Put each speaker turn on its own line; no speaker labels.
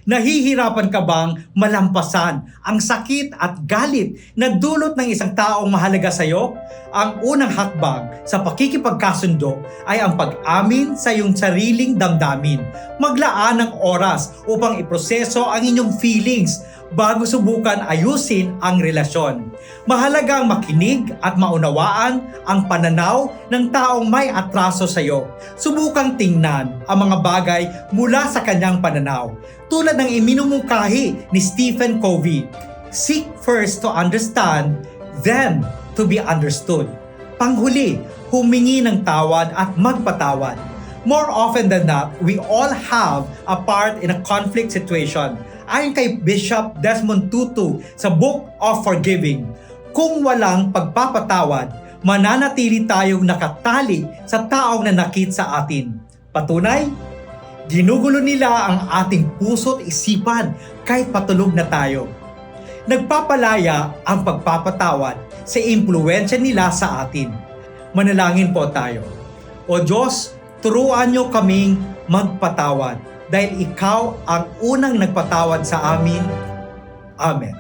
Nahihirapan ka bang malampasan ang sakit at galit na dulot ng isang taong mahalaga sa iyo? Ang unang hakbang sa pakikipagkasundo ay ang pag-amin sa iyong sariling damdamin. Maglaan ng oras upang iproseso ang inyong feelings bago subukan ayusin ang relasyon. Mahalagang makinig at maunawaan ang pananaw ng taong may atraso sa iyo. Subukang tingnan ang mga bagay mula sa kanyang pananaw. Tulad ng iminumungkahi ni Stephen Covey, seek first to understand, then to be understood. Panghuli, humingi ng tawad at magpatawad. More often than not, we all have a part in a conflict situation. Ayon kay Bishop Desmond Tutu sa Book of Forgiving, kung walang pagpapatawad, mananatili tayong nakatali sa taong nanakit sa atin. Patunay, ginugulo nila ang ating puso't isipan kahit patulog na tayo. Nagpapalaya ang pagpapatawad sa impluwensya nila sa atin. Manalangin po tayo. O Diyos, turuan niyo kaming magpatawad dahil ikaw ang unang nagpatawad sa amin. Amen.